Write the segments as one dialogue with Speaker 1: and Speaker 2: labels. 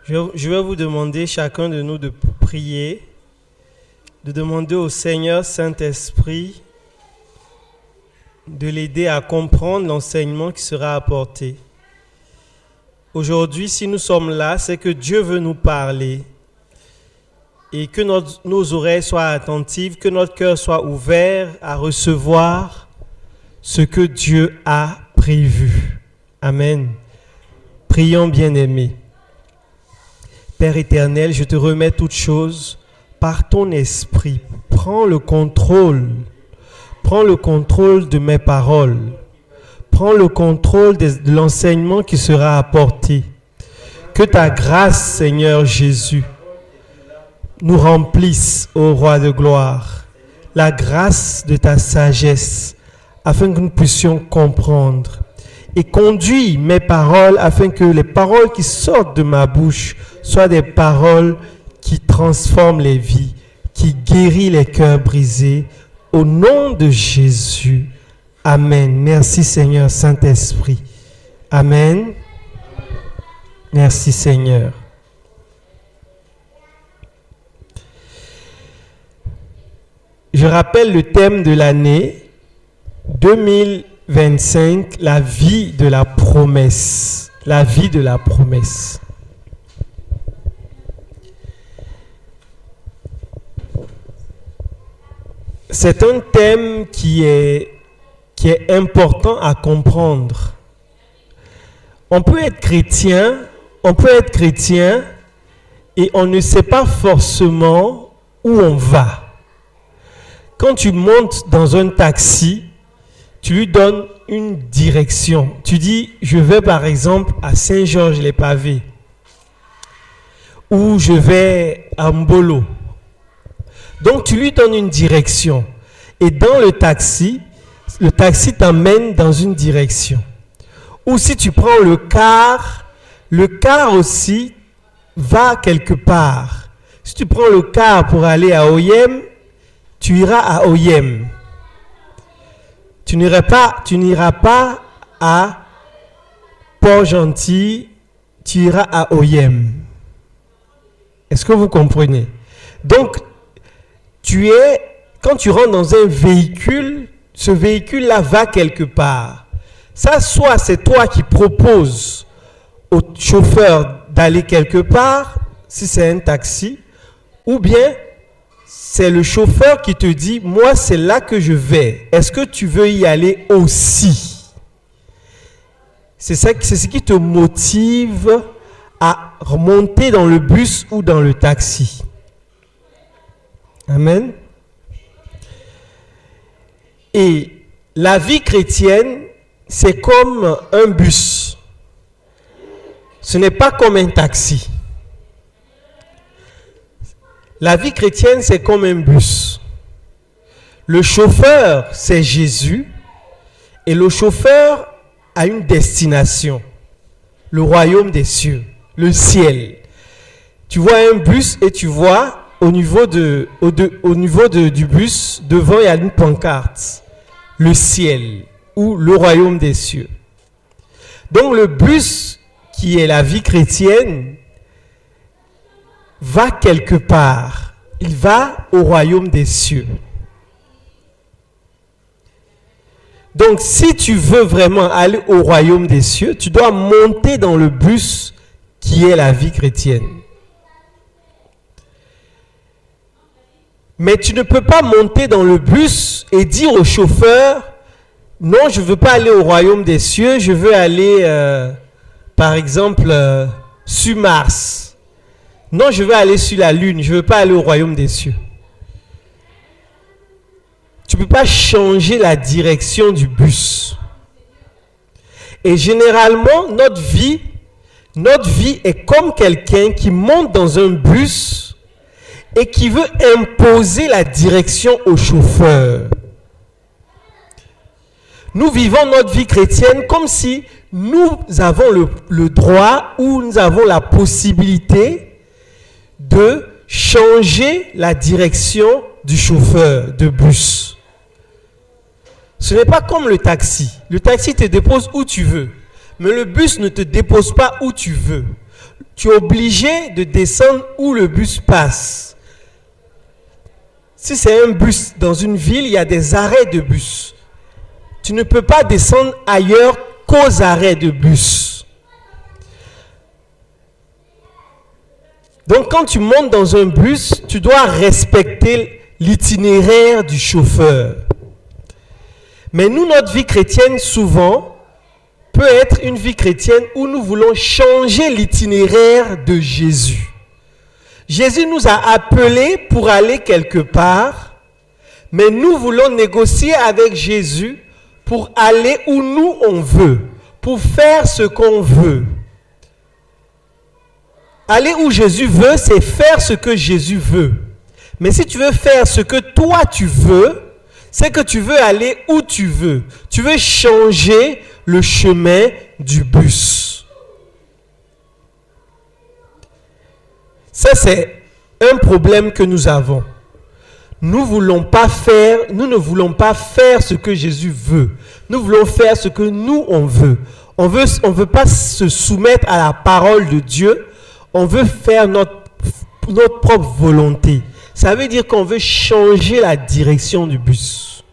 Speaker 1: Je vais vous demander, chacun de nous, de prier, de demander au Seigneur Saint-Esprit de l'aider à comprendre l'enseignement qui sera apporté. Aujourd'hui, si nous sommes là, c'est que Dieu veut nous parler et que nos oreilles soient attentives, que notre cœur soit ouvert à recevoir ce que Dieu a prévu. Amen. Prions, bien-aimés. Père éternel, je te remets toutes choses par ton esprit. Prends le contrôle de mes paroles. Prends le contrôle de l'enseignement qui sera apporté. Que ta grâce, Seigneur Jésus, nous remplisse, ô Roi de gloire, la grâce de ta sagesse, afin que nous puissions comprendre. Et conduis mes paroles afin que les paroles qui sortent de ma bouche soient des paroles qui transforment les vies, qui guérissent les cœurs brisés. Au nom de Jésus. Amen. Merci Seigneur Saint-Esprit. Amen. Merci Seigneur. Je rappelle le thème de l'année 2025, la vie de la promesse. La vie de la promesse. C'est un thème qui est important à comprendre. On peut être chrétien et on ne sait pas forcément où on va. Quand tu montes dans un taxi, tu lui donnes une direction. Tu dis, je vais par exemple à Saint-Georges-les-Pavés ou je vais à Mbolo. Donc tu lui donnes une direction. Et dans le taxi t'emmène dans une direction. Ou si tu prends le car aussi va quelque part. Si tu prends le car pour aller à Oyem, tu iras à Oyem. Tu n'iras pas à Port-Gentil, tu iras à Oyem. Est-ce que vous comprenez? Donc, quand tu rentres dans un véhicule, ce véhicule-là va quelque part. Ça, soit c'est toi qui proposes au chauffeur d'aller quelque part, si c'est un taxi, ou bien c'est le chauffeur qui te dit, moi c'est là que je vais. Est-ce que tu veux y aller aussi? C'est ce qui te motive à remonter dans le bus ou dans le taxi. Amen. Et la vie chrétienne, c'est comme un bus. Ce n'est pas comme un taxi. La vie chrétienne, c'est comme un bus. Le chauffeur, c'est Jésus. Et le chauffeur a une destination. Le royaume des cieux, le ciel. Tu vois un bus et tu vois au niveau du bus, devant il y a une pancarte. Le ciel ou le royaume des cieux. Donc le bus qui est la vie chrétienne va quelque part. Il va au royaume des cieux. Donc si tu veux vraiment aller au royaume des cieux, tu dois monter dans le bus qui est la vie chrétienne. Mais tu ne peux pas monter dans le bus et dire au chauffeur, non, je ne veux pas aller au royaume des cieux, je veux aller, par exemple, sur Mars. Non, je veux aller sur la Lune, je ne veux pas aller au royaume des cieux. Tu ne peux pas changer la direction du bus. Et généralement, notre vie est comme quelqu'un qui monte dans un bus et qui veut imposer la direction au chauffeur. Nous vivons notre vie chrétienne comme si nous avons le droit ou nous avons la possibilité de changer la direction du chauffeur de bus. Ce n'est pas comme le taxi. Le taxi te dépose où tu veux, mais le bus ne te dépose pas où tu veux. tu es obligé de descendre où le bus passe. Si c'est un bus dans une ville, il y a des arrêts de bus. Tu ne peux pas descendre ailleurs qu'aux arrêts de bus. Donc quand tu montes dans un bus, tu dois respecter l'itinéraire du chauffeur. Mais nous, notre vie chrétienne, souvent, peut être une vie chrétienne où nous voulons changer l'itinéraire de Jésus. Jésus nous a appelés pour aller quelque part, mais nous voulons négocier avec Jésus pour aller où nous on veut, pour faire ce qu'on veut. Aller où Jésus veut, c'est faire ce que Jésus veut. Mais si tu veux faire ce que toi tu veux, c'est que tu veux aller où tu veux. Tu veux changer le chemin du bus. Ça, c'est un problème que nous avons. Nous ne voulons pas faire ce que Jésus veut. Nous voulons faire ce que nous, on veut. On veut pas se soumettre à la parole de Dieu. On veut faire notre propre volonté. Ça veut dire qu'on veut changer la direction du bus.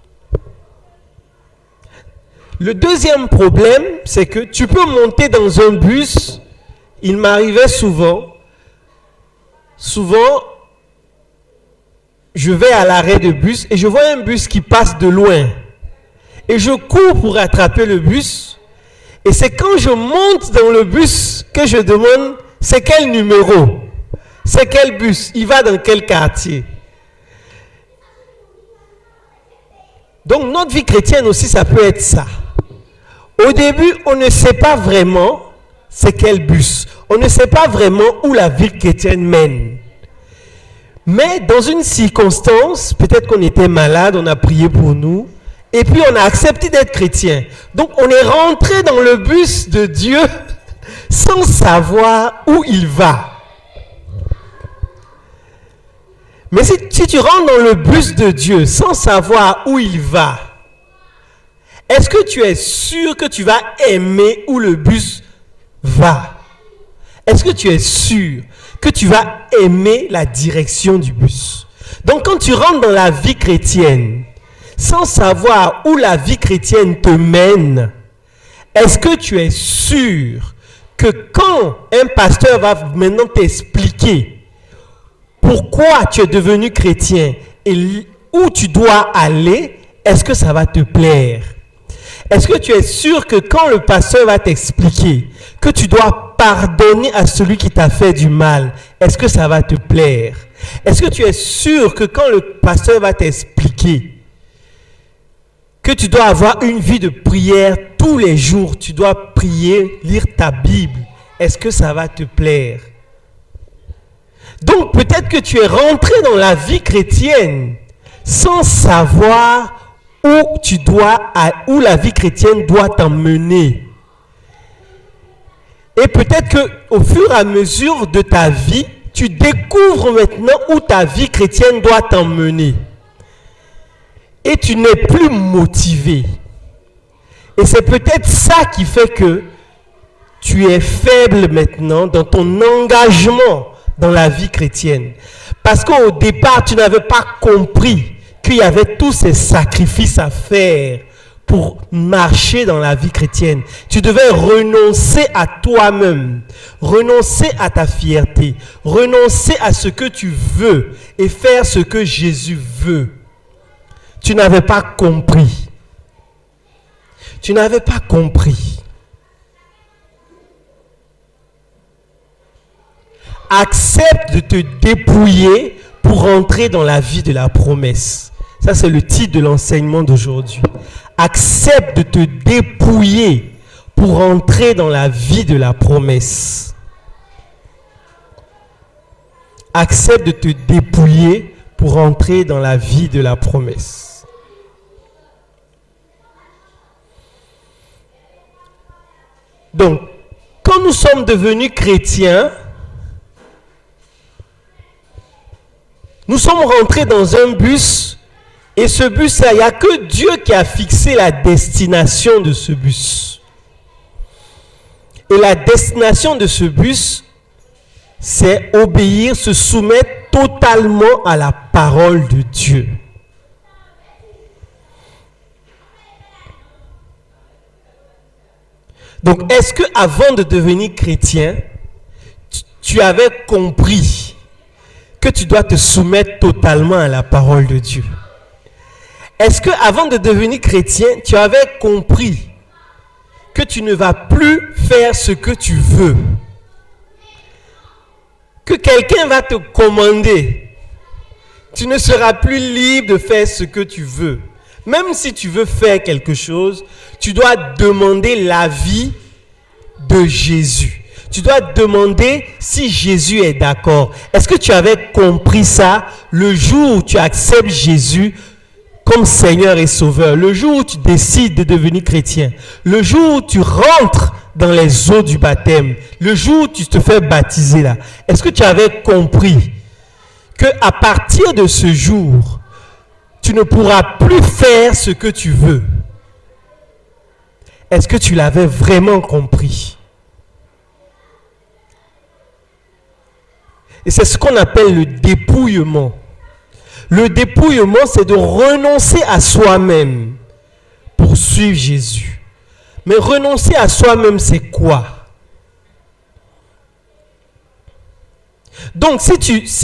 Speaker 1: Le deuxième problème, c'est que tu peux monter dans un bus. Il m'arrivait souvent, je vais à l'arrêt de bus et je vois un bus qui passe de loin. Et je cours pour attraper le bus. Et c'est quand je monte dans le bus que je demande, c'est quel numéro? C'est quel bus? Il va dans quel quartier? Donc notre vie chrétienne aussi, ça peut être ça. Au début, on ne sait pas vraiment c'est quel bus. On ne sait pas vraiment où la vie chrétienne mène. Mais dans une circonstance, peut-être qu'on était malade, on a prié pour nous, et puis on a accepté d'être chrétien. Donc on est rentré dans le bus de Dieu sans savoir où il va. Mais si tu rentres dans le bus de Dieu sans savoir où il va, est-ce que tu es sûr que tu vas aimer où le bus va? Est-ce que tu es sûr que tu vas aimer la direction du bus? Donc quand tu rentres dans la vie chrétienne, sans savoir où la vie chrétienne te mène, est-ce que tu es sûr que quand un pasteur va maintenant t'expliquer pourquoi tu es devenu chrétien et où tu dois aller, est-ce que ça va te plaire? Est-ce que tu es sûr que quand le pasteur va t'expliquer que tu dois pardonner à celui qui t'a fait du mal, est-ce que ça va te plaire? Est-ce que tu es sûr que quand le pasteur va t'expliquer que tu dois avoir une vie de prière tous les jours, tu dois prier, lire ta Bible, est-ce que ça va te plaire? Donc peut-être que tu es rentré dans la vie chrétienne sans savoir où la vie chrétienne doit t'emmener. Et peut-être qu'au fur et à mesure de ta vie, tu découvres maintenant où ta vie chrétienne doit t'emmener. Et tu n'es plus motivé. Et c'est peut-être ça qui fait que tu es faible maintenant dans ton engagement dans la vie chrétienne. Parce qu'au départ, tu n'avais pas compris qu'il y avait tous ces sacrifices à faire pour marcher dans la vie chrétienne. Tu devais renoncer à toi-même, renoncer à ta fierté, renoncer à ce que tu veux et faire ce que Jésus veut. Tu n'avais pas compris. Tu n'avais pas compris. Accepte de te dépouiller pour entrer dans la vie de la promesse. Ça, c'est le titre de l'enseignement d'aujourd'hui. Accepte de te dépouiller pour entrer dans la vie de la promesse. Accepte de te dépouiller pour entrer dans la vie de la promesse. Donc, quand nous sommes devenus chrétiens, nous sommes rentrés dans un bus et ce bus-là, il n'y a que Dieu qui a fixé la destination de ce bus. Et la destination de ce bus, c'est obéir, se soumettre totalement à la parole de Dieu. Donc, est-ce que avant de devenir chrétien, tu avais compris que tu dois te soumettre totalement à la parole de Dieu? Est-ce que avant de devenir chrétien, tu avais compris que tu ne vas plus faire ce que tu veux? Que quelqu'un va te commander. Tu ne seras plus libre de faire ce que tu veux. Même si tu veux faire quelque chose, tu dois demander l'avis de Jésus. Tu dois demander si Jésus est d'accord. Est-ce que tu avais compris ça le jour où tu acceptes Jésus comme Seigneur et Sauveur, le jour où tu décides de devenir chrétien, le jour où tu rentres dans les eaux du baptême, le jour où tu te fais baptiser là, est-ce que tu avais compris que à partir de ce jour, tu ne pourras plus faire ce que tu veux? Est-ce que tu l'avais vraiment compris? Et c'est ce qu'on appelle le dépouillement. Le dépouillement, c'est de renoncer à soi-même pour suivre Jésus. Mais renoncer à soi-même, c'est quoi? Donc, si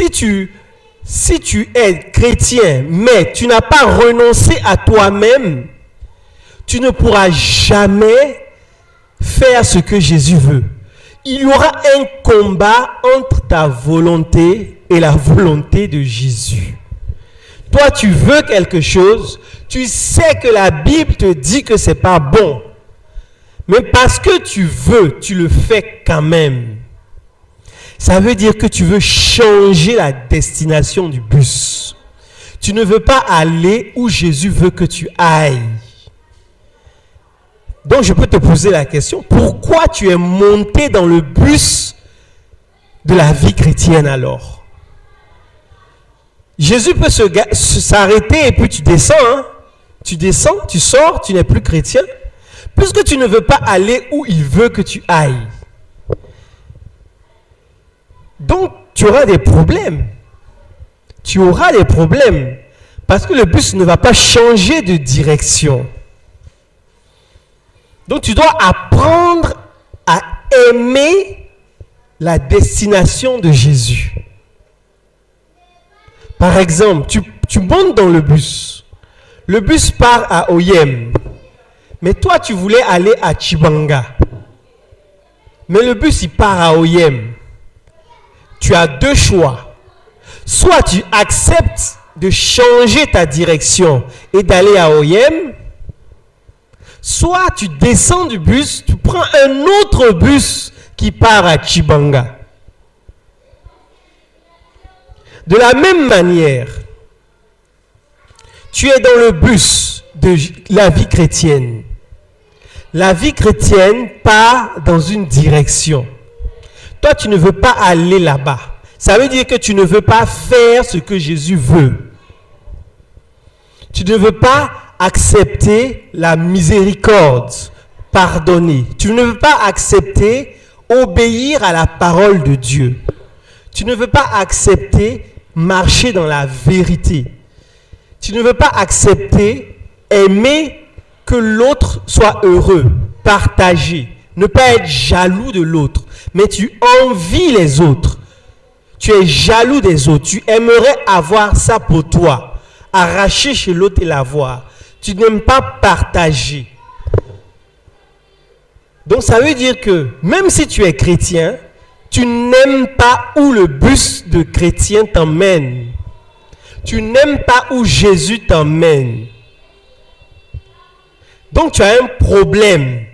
Speaker 1: tu es chrétien, mais tu n'as pas renoncé à toi-même, tu ne pourras jamais faire ce que Jésus veut. Il y aura un combat entre ta volonté et la volonté de Jésus. Toi, tu veux quelque chose, tu sais que la Bible te dit que c'est pas bon. Mais parce que tu veux, tu le fais quand même. Ça veut dire que tu veux changer la destination du bus. Tu ne veux pas aller où Jésus veut que tu ailles. Donc, je peux te poser la question, pourquoi tu es monté dans le bus de la vie chrétienne alors? Jésus peut s'arrêter et puis tu descends. Hein? Tu descends, tu sors, tu n'es plus chrétien. Puisque tu ne veux pas aller où il veut que tu ailles. Donc, tu auras des problèmes. Tu auras des problèmes. Parce que le bus ne va pas changer de direction. Donc, tu dois apprendre à aimer la destination de Jésus. Par exemple, tu montes dans le bus. Le bus part à Oyem. Mais toi, tu voulais aller à Chibanga. Mais le bus, il part à Oyem. Tu as deux choix. Soit tu acceptes de changer ta direction et d'aller à Oyem. Soit tu descends du bus, tu prends un autre bus qui part à Chibanga. De la même manière, tu es dans le bus de la vie chrétienne. La vie chrétienne part dans une direction. Toi, tu ne veux pas aller là-bas. Ça veut dire que tu ne veux pas faire ce que Jésus veut. Tu ne veux pas accepter la miséricorde, pardonner. Tu ne veux pas accepter obéir à la parole de Dieu. Tu ne veux pas accepter marcher dans la vérité. Tu ne veux pas accepter aimer que l'autre soit heureux, partager, ne pas être jaloux de l'autre, mais tu envies les autres. Tu es jaloux des autres. Tu aimerais avoir ça pour toi, arracher chez l'autre et l'avoir. Tu n'aimes pas partager. Donc ça veut dire que même si tu es chrétien, tu n'aimes pas où le bus de chrétien t'emmène. Tu n'aimes pas où Jésus t'emmène. Donc tu as un problème.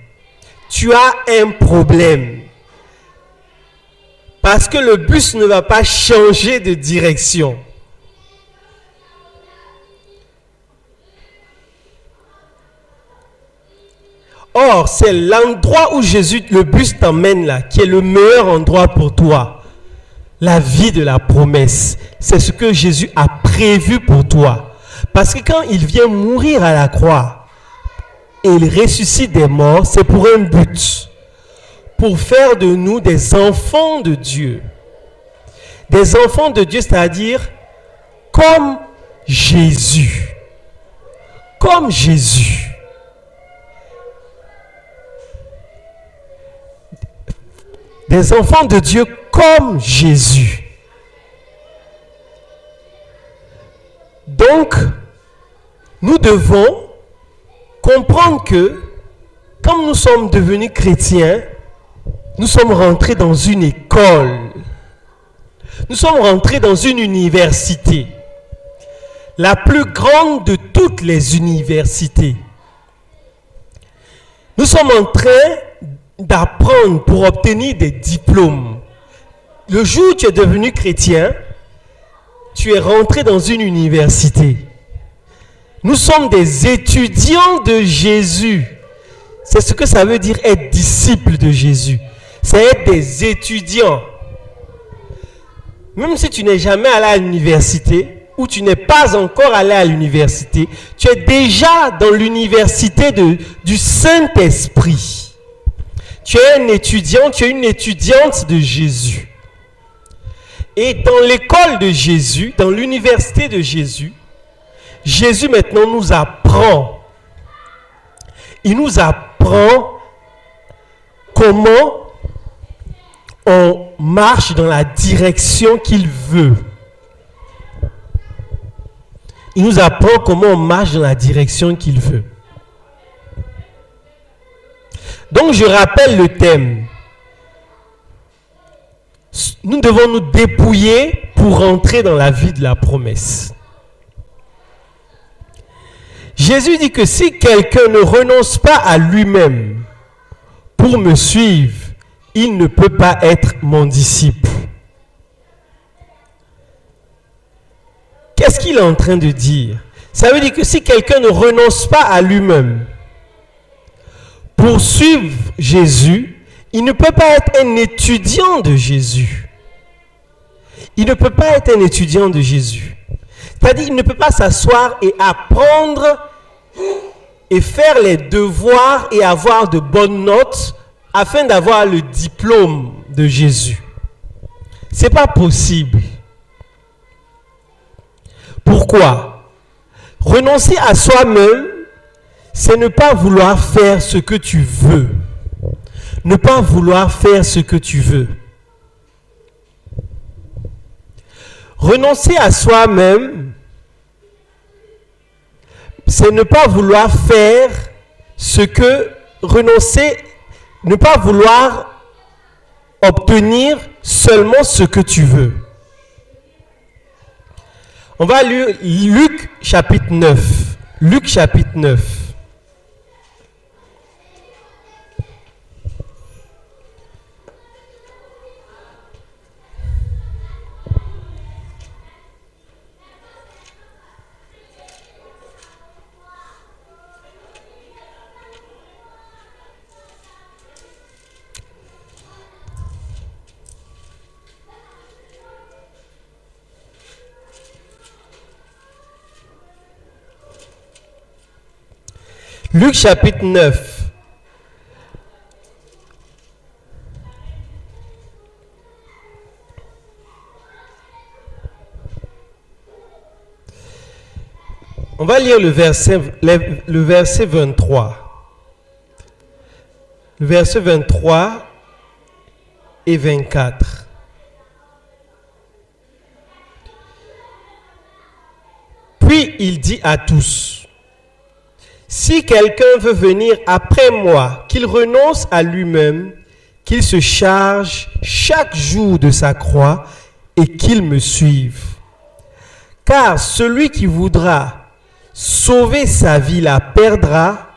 Speaker 1: Tu as un problème. Parce que le bus ne va pas changer de direction. Or, c'est l'endroit où le bus t'emmène là, qui est le meilleur endroit pour toi. La vie de la promesse. C'est ce que Jésus a prévu pour toi. Parce que quand il vient mourir à la croix et il ressuscite des morts, c'est pour un but. Pour faire de nous des enfants de Dieu. Des enfants de Dieu, c'est-à-dire comme Jésus. Comme Jésus. Des enfants de Dieu comme Jésus. Donc, nous devons comprendre que, comme nous sommes devenus chrétiens, nous sommes rentrés dans une école. Nous sommes rentrés dans une université. La plus grande de toutes les universités. Nous sommes en train d'apprendre pour obtenir des diplômes. Le jour où tu es devenu chrétien, tu es rentré dans une université. Nous sommes des étudiants de Jésus. C'est ce que ça veut dire être disciple de Jésus. C'est être des étudiants. Même si tu n'es jamais allé à l'université, ou tu n'es pas encore allé à l'université, tu es déjà dans l'université du Saint-Esprit. Tu es un étudiant, tu es une étudiante de Jésus. Et dans l'école de Jésus, dans l'université de Jésus, Jésus maintenant nous apprend. Il nous apprend comment on marche dans la direction qu'il veut. Il nous apprend comment on marche dans la direction qu'il veut. Donc je rappelle le thème. Nous devons nous dépouiller pour entrer dans la vie de la promesse. Jésus dit que si quelqu'un ne renonce pas à lui-même pour me suivre, il ne peut pas être mon disciple. Qu'est-ce qu'il est en train de dire? Ça veut dire que si quelqu'un ne renonce pas à lui-même pour suivre Jésus, il ne peut pas être un étudiant de Jésus. Il ne peut pas être un étudiant de Jésus. C'est-à-dire qu'il ne peut pas s'asseoir et apprendre et faire les devoirs et avoir de bonnes notes afin d'avoir le diplôme de Jésus. Ce n'est pas possible. Pourquoi? Renoncer à soi-même, c'est ne pas vouloir faire ce que tu veux. Ne pas vouloir faire ce que tu veux. Renoncer à soi-même, c'est ne pas vouloir faire ce que renoncer, ne pas vouloir obtenir seulement ce que tu veux. On va lire Luc chapitre 9. Luc chapitre 9. Luc chapitre 9. On va lire le verset 23. Le verset 23 et 24. Puis il dit à tous: si quelqu'un veut venir après moi, qu'il renonce à lui-même, qu'il se charge chaque jour de sa croix et qu'il me suive. Car celui qui voudra sauver sa vie la perdra,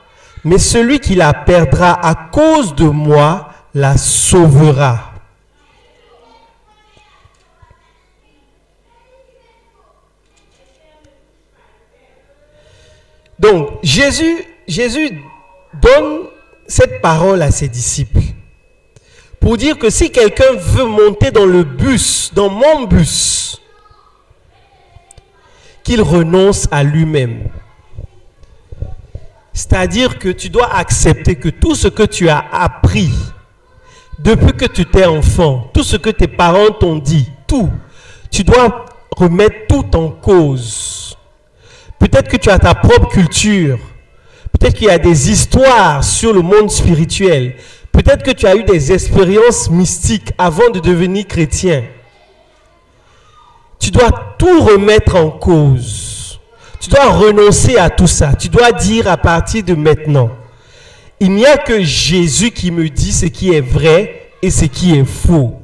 Speaker 1: mais celui qui la perdra à cause de moi la sauvera. Donc, Jésus donne cette parole à ses disciples pour dire que si quelqu'un veut monter dans le bus, dans mon bus, qu'il renonce à lui-même. C'est-à-dire que tu dois accepter que tout ce que tu as appris depuis que tu étais enfant, tout ce que tes parents t'ont dit, tout, Tu dois remettre tout en cause. Peut-être que tu as ta propre culture. Peut-être qu'il y a des histoires sur le monde spirituel. Peut-être que tu as eu des expériences mystiques avant de devenir chrétien. Tu dois tout remettre en cause. Tu dois renoncer à tout ça. Tu dois dire à partir de maintenant, il n'y a que Jésus qui me dit ce qui est vrai et ce qui est faux.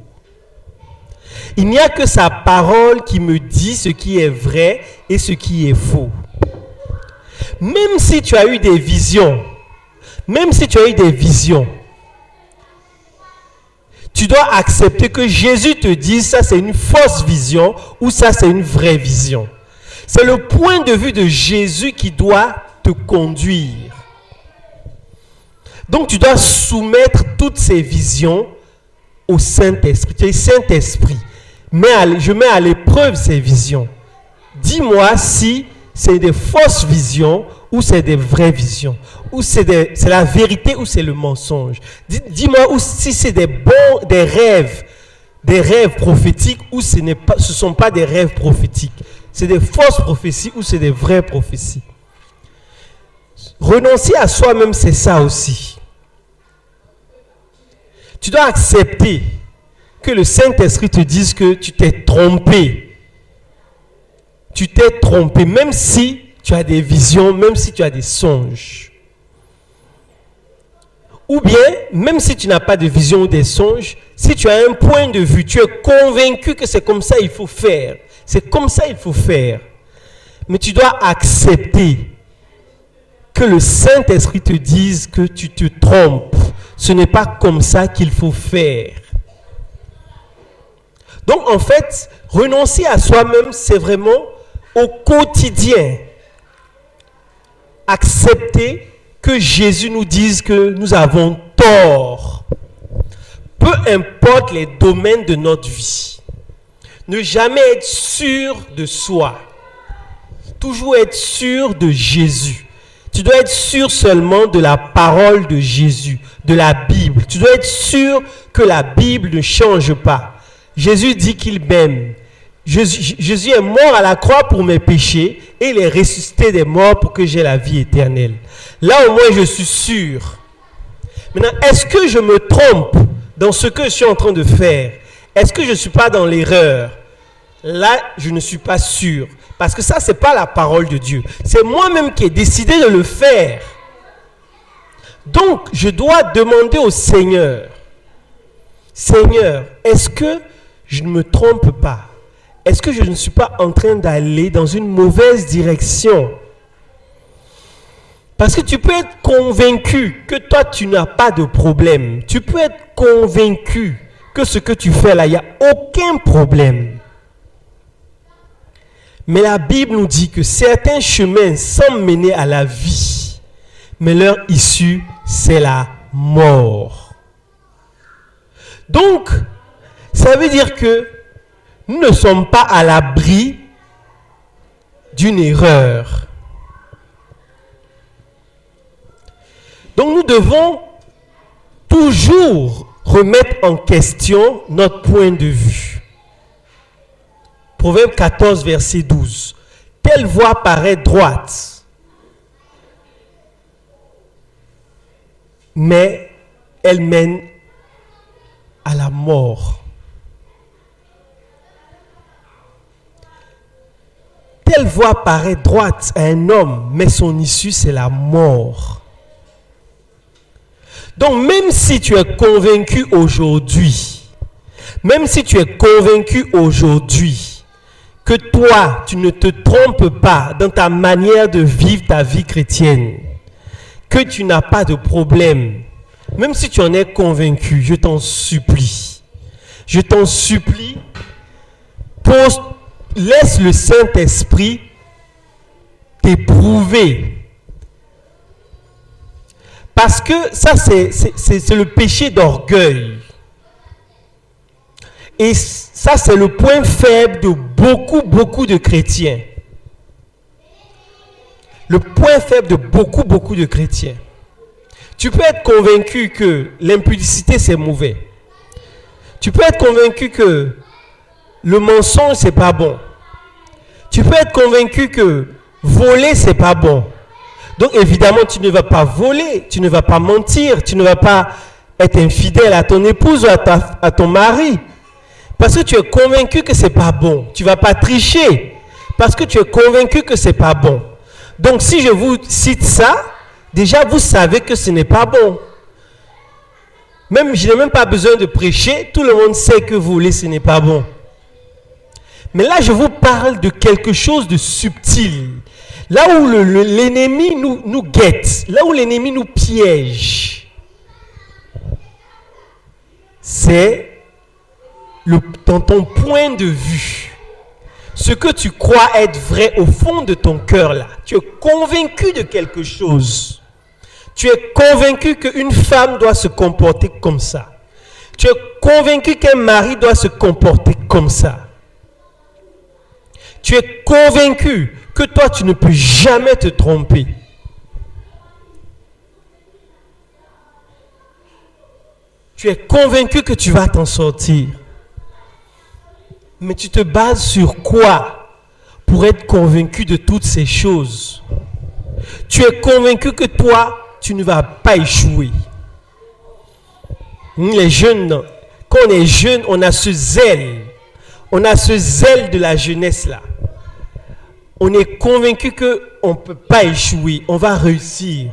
Speaker 1: Il n'y a que sa parole qui me dit ce qui est vrai et ce qui est faux. Même si tu as eu des visions, tu dois accepter que Jésus te dise ça c'est une fausse vision ou ça c'est une vraie vision. C'est le point de vue de Jésus qui doit te conduire. Donc tu dois soumettre toutes ces visions au Saint-Esprit. Tu dis, Saint-Esprit, je mets à l'épreuve ces visions. Dis-moi si c'est des fausses visions ou c'est des vraies visions. Ou c'est la vérité ou c'est le mensonge. Dis-moi si c'est des rêves prophétiques ou ce ne sont pas des rêves prophétiques. C'est des fausses prophéties ou c'est des vraies prophéties. Renoncer à soi-même, c'est ça aussi. Tu dois accepter que le Saint-Esprit te dise que tu t'es trompé. Tu t'es trompé, même si tu as des visions, même si tu as des songes. Ou bien, même si tu n'as pas de vision ou des songes, si tu as un point de vue, tu es convaincu que c'est comme ça qu'il faut faire. C'est comme ça qu'il faut faire. Mais tu dois accepter que le Saint-Esprit te dise que tu te trompes. Ce n'est pas comme ça qu'il faut faire. Donc en fait, renoncer à soi-même, c'est vraiment au quotidien. Accepter que Jésus nous dise que nous avons tort. Peu importe les domaines de notre vie. Ne jamais être sûr de soi. Toujours être sûr de Jésus. Tu dois être sûr seulement de la parole de Jésus, de la Bible. Tu dois être sûr que la Bible ne change pas. Jésus dit qu'il m'aime. Jésus est mort à la croix pour mes péchés et il est ressuscité des morts pour que j'ai la vie éternelle. Là au moins je suis sûr. Maintenant, est-ce que je me trompe dans ce que je suis en train de faire? Est-ce que je ne suis pas dans l'erreur? Là, je ne suis pas sûr. Parce que ça, ce n'est pas la parole de Dieu. C'est moi-même qui ai décidé de le faire. Donc, je dois demander au Seigneur, Seigneur, est-ce que je ne me trompe pas? Est-ce que je ne suis pas en train d'aller dans une mauvaise direction? Parce que tu peux être convaincu que toi, tu n'as pas de problème. Tu peux être convaincu que ce que tu fais là, il n'y a aucun problème. Mais la Bible nous dit que certains chemins semblent mener à la vie, mais leur issue, c'est la mort. Donc, ça veut dire que nous ne sommes pas à l'abri d'une erreur. Donc nous devons toujours remettre en question notre point de vue. Proverbe 14, verset 12. Telle voie paraît droite, mais elle mène à la mort. Telle voie paraît droite à un homme, mais son issue, c'est la mort. Donc, même si tu es convaincu aujourd'hui, que toi, tu ne te trompes pas dans ta manière de vivre ta vie chrétienne, que tu n'as pas de problème, même si tu en es convaincu, je t'en supplie, laisse le Saint-Esprit t'éprouver. Parce que ça, c'est le péché d'orgueil. Et ça, c'est le point faible de beaucoup de chrétiens. Le point faible de beaucoup de chrétiens. Tu peux être convaincu que l'impudicité, c'est mauvais. Tu peux être convaincu que le mensonge, c'est pas bon. Tu peux être convaincu que voler, c'est pas bon. Donc évidemment, tu ne vas pas voler, tu ne vas pas mentir, tu ne vas pas être infidèle à ton épouse ou à ton mari. Parce que tu es convaincu que c'est pas bon. Tu ne vas pas tricher. Parce que tu es convaincu que c'est pas bon. Donc si je vous cite ça, déjà vous savez que ce n'est pas bon. Même, je n'ai même pas besoin de prêcher. Tout le monde sait que voler, ce n'est pas bon. Mais là, je vous parle de quelque chose de subtil. Là où l'ennemi nous guette, là où l'ennemi nous piège, c'est dans ton point de vue. Ce que tu crois être vrai au fond de ton cœur là. Tu es convaincu de quelque chose. Tu es convaincu qu'une femme doit se comporter comme ça. Tu es convaincu qu'un mari doit se comporter comme ça. Tu es convaincu que toi, tu ne peux jamais te tromper. Tu es convaincu que tu vas t'en sortir. Mais tu te bases sur quoi pour être convaincu de toutes ces choses? Tu es convaincu que toi, tu ne vas pas échouer. Les jeunes, quand on est jeune, on a ce zèle. On a ce zèle de la jeunesse là. On est convaincu qu'on ne peut pas échouer, on va réussir.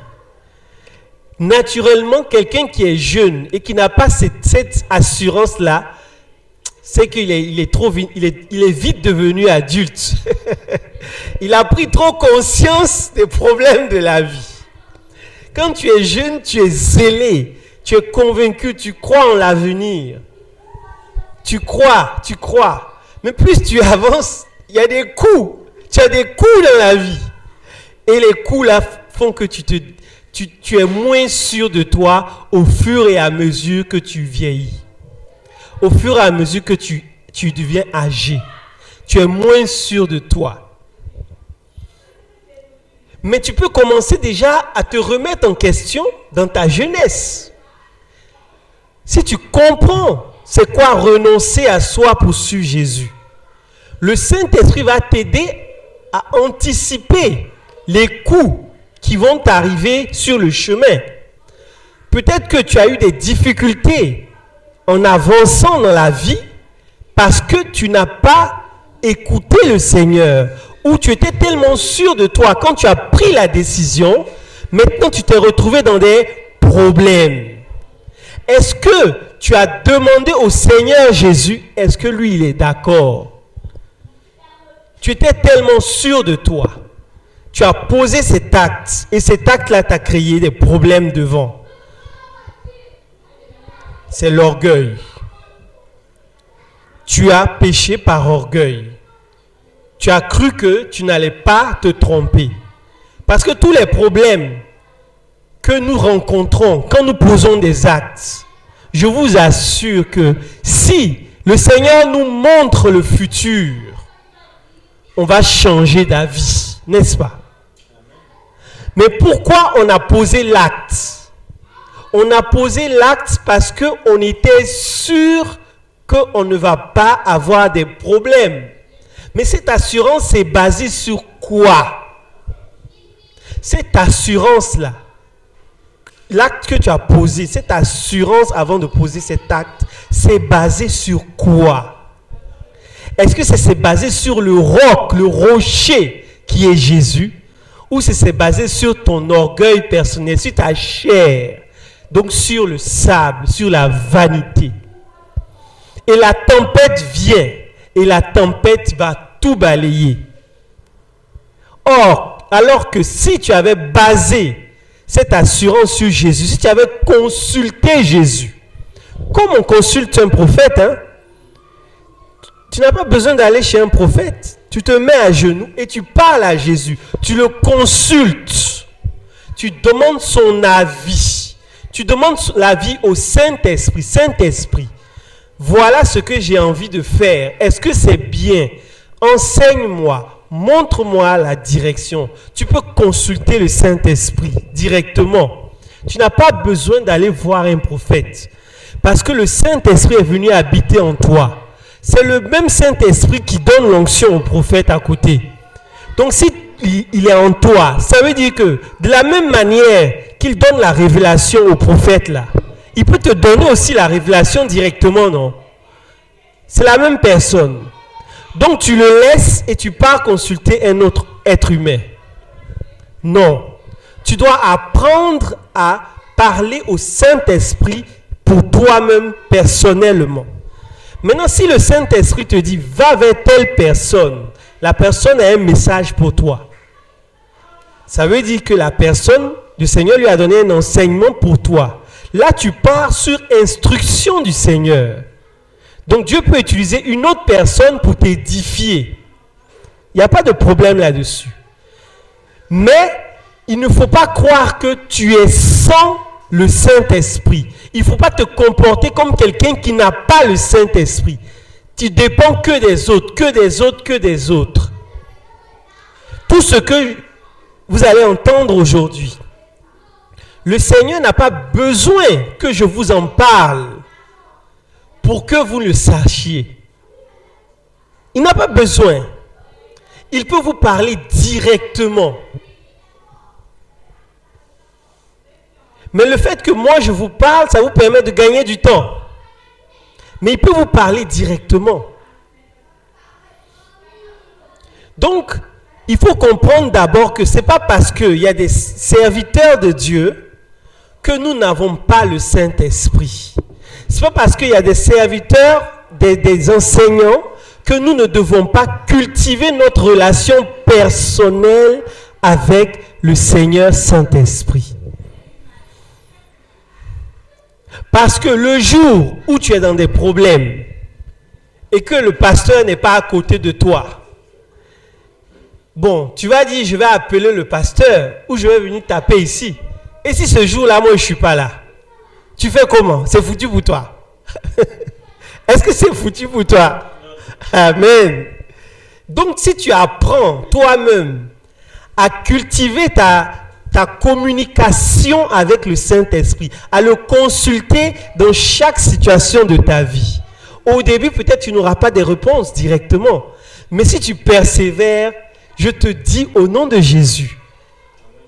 Speaker 1: Naturellement, quelqu'un qui est jeune et qui n'a pas cette assurance-là, c'est qu'il est vite devenu adulte. Il a pris trop conscience des problèmes de la vie. Quand tu es jeune, tu es zélé, tu es convaincu, tu crois en l'avenir. Tu crois. Mais plus tu avances, il y a des coups. Tu as des coups dans la vie. Et les coups là font que tu es moins sûr de toi au fur et à mesure que tu vieillis. Au fur et à mesure que tu deviens âgé. Tu es moins sûr de toi. Mais tu peux commencer déjà à te remettre en question dans ta jeunesse. Si tu comprends c'est quoi renoncer à soi pour suivre Jésus, le Saint-Esprit va t'aider à anticiper les coups qui vont t'arriver sur le chemin. Peut-être que tu as eu des difficultés en avançant dans la vie parce que tu n'as pas écouté le Seigneur ou tu étais tellement sûr de toi quand tu as pris la décision, maintenant tu t'es retrouvé dans des problèmes. Est-ce que tu as demandé au Seigneur Jésus, est-ce que lui il est d'accord? Tu étais tellement sûr de toi. Tu as posé cet acte et cet acte-là t'a créé des problèmes devant. C'est l'orgueil. Tu as péché par orgueil. Tu as cru que tu n'allais pas te tromper. Parce que tous les problèmes que nous rencontrons quand nous posons des actes, je vous assure que si le Seigneur nous montre le futur, on va changer d'avis, n'est-ce pas? Mais pourquoi on a posé l'acte? On a posé l'acte parce qu'on était sûr qu'on ne va pas avoir des problèmes. Mais cette assurance est basée sur quoi? Cette assurance-là, l'acte que tu as posé, cette assurance avant de poser cet acte, c'est basé sur quoi? Est-ce que c'est basé sur le roc, le rocher qui est Jésus? Ou c'est basé sur ton orgueil personnel, sur ta chair, donc sur le sable, sur la vanité? Et la tempête vient, et la tempête va tout balayer. Or, alors que si tu avais basé cette assurance sur Jésus, si tu avais consulté Jésus, comme on consulte un prophète, tu n'as pas besoin d'aller chez un prophète. Tu te mets à genoux et tu parles à Jésus. Tu le consultes. Tu demandes son avis. Tu demandes l'avis au Saint-Esprit. Saint-Esprit, voilà ce que j'ai envie de faire. Est-ce que c'est bien? Enseigne-moi. Montre-moi la direction. Tu peux consulter le Saint-Esprit directement. Tu n'as pas besoin d'aller voir un prophète. Parce que le Saint-Esprit est venu habiter en toi. c'est le même Saint-Esprit qui donne l'onction au prophète à côté. Donc si il est en toi, ça veut dire que de la même manière qu'il donne la révélation au prophète là, il peut te donner aussi la révélation directement, non? C'est la même personne. Donc tu le laisses et tu pars consulter un autre être humain. Non. Tu dois apprendre à parler au Saint-Esprit pour toi-même personnellement. Maintenant, si le Saint-Esprit te dit, va vers telle personne, la personne a un message pour toi. Ça veut dire que la personne, le Seigneur lui a donné un enseignement pour toi. Là, tu pars sur instruction du Seigneur. Donc, Dieu peut utiliser une autre personne pour t'édifier. Il n'y a pas de problème là-dessus. Mais, il ne faut pas croire que tu es sans le Saint-Esprit. Il ne faut pas te comporter comme quelqu'un qui n'a pas le Saint-Esprit. Tu dépends que des autres, que des autres, que des autres. Tout ce que vous allez entendre aujourd'hui, le Seigneur n'a pas besoin que je vous en parle pour que vous le sachiez. Il n'a pas besoin. Il peut vous parler directement. Mais le fait que moi je vous parle, ça vous permet de gagner du temps. Mais il peut vous parler directement. Donc, il faut comprendre d'abord que ce n'est pas parce qu'il y a des serviteurs de Dieu que nous n'avons pas le Saint-Esprit. Ce n'est pas parce qu'il y a des serviteurs, des enseignants, que nous ne devons pas cultiver notre relation personnelle avec le Seigneur Saint-Esprit. Parce que le jour où tu es dans des problèmes et que le pasteur n'est pas à côté de toi, bon, tu vas dire, je vais appeler le pasteur ou je vais venir taper ici. Et si ce jour-là, moi, je ne suis pas là, tu fais comment? C'est foutu pour toi. Est-ce que c'est foutu pour toi? Amen. Donc, si tu apprends toi-même à cultiver ta communication avec le Saint-Esprit, à le consulter dans chaque situation de ta vie. Au début, peut-être tu n'auras pas des réponses directement. Mais si tu persévères, je te dis au nom de Jésus,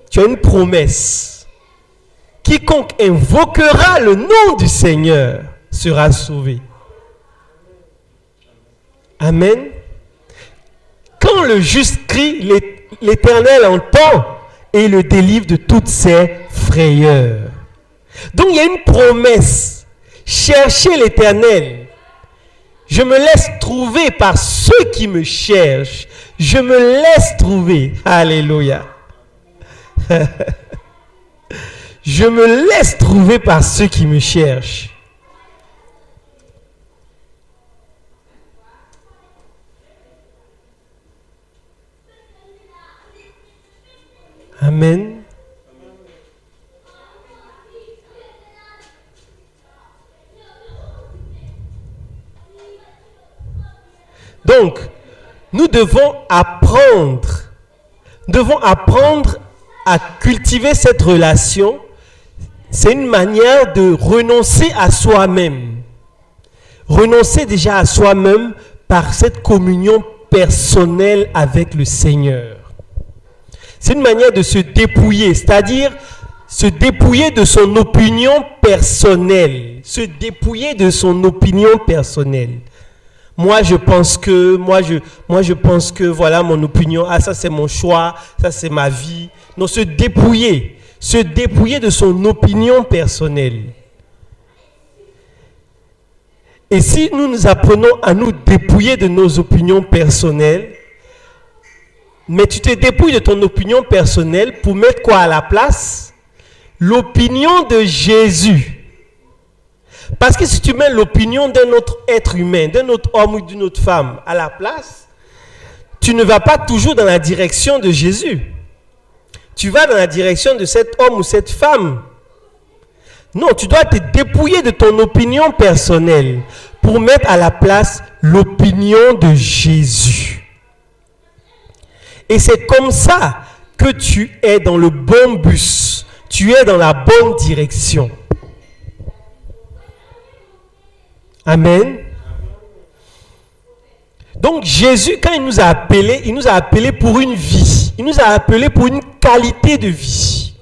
Speaker 1: tu as une promesse. Quiconque invoquera le nom du Seigneur sera sauvé. Amen. Quand le juste crie, l'Éternel entend et le délivre de toutes ses frayeurs. Donc il y a une promesse. Cherchez l'Éternel. Je me laisse trouver par ceux qui me cherchent. Je me laisse trouver. Alléluia. Je me laisse trouver par ceux qui me cherchent. Amen. Donc, nous devons apprendre à cultiver cette relation. C'est une manière de renoncer à soi-même. Renoncer déjà à soi-même par cette communion personnelle avec le Seigneur. C'est une manière de se dépouiller, c'est-à-dire se dépouiller de son opinion personnelle. Se dépouiller de son opinion personnelle. Moi, je pense que, voilà mon opinion. Ah, ça, c'est mon choix. Ça, c'est ma vie. Non, se dépouiller de son opinion personnelle. Et si nous apprenons à nous dépouiller de nos opinions personnelles, mais tu te dépouilles de ton opinion personnelle pour mettre quoi à la place? L'opinion de Jésus. Parce que si tu mets l'opinion d'un autre être humain, d'un autre homme ou d'une autre femme à la place, tu ne vas pas toujours dans la direction de Jésus. Tu vas dans la direction de cet homme ou cette femme. Non, tu dois te dépouiller de ton opinion personnelle pour mettre à la place l'opinion de Jésus. Et c'est comme ça que tu es dans le bon bus. Tu es dans la bonne direction. Amen. Donc Jésus, quand il nous a appelés pour une vie. Il nous a appelés pour une qualité de vie.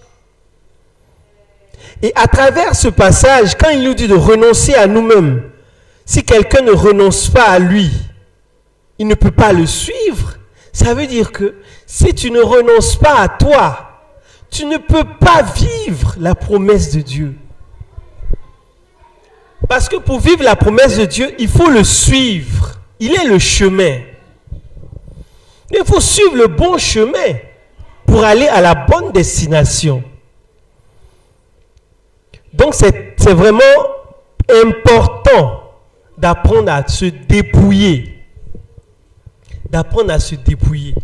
Speaker 1: Et à travers ce passage, quand il nous dit de renoncer à nous-mêmes, si quelqu'un ne renonce pas à lui, il ne peut pas le suivre. Ça veut dire que si tu ne renonces pas à toi, tu ne peux pas vivre la promesse de Dieu. Parce que pour vivre la promesse de Dieu, il faut le suivre. Il est le chemin. Il faut suivre le bon chemin pour aller à la bonne destination. Donc c'est vraiment important d'apprendre à se dépouiller. D'apprendre à se dépouiller.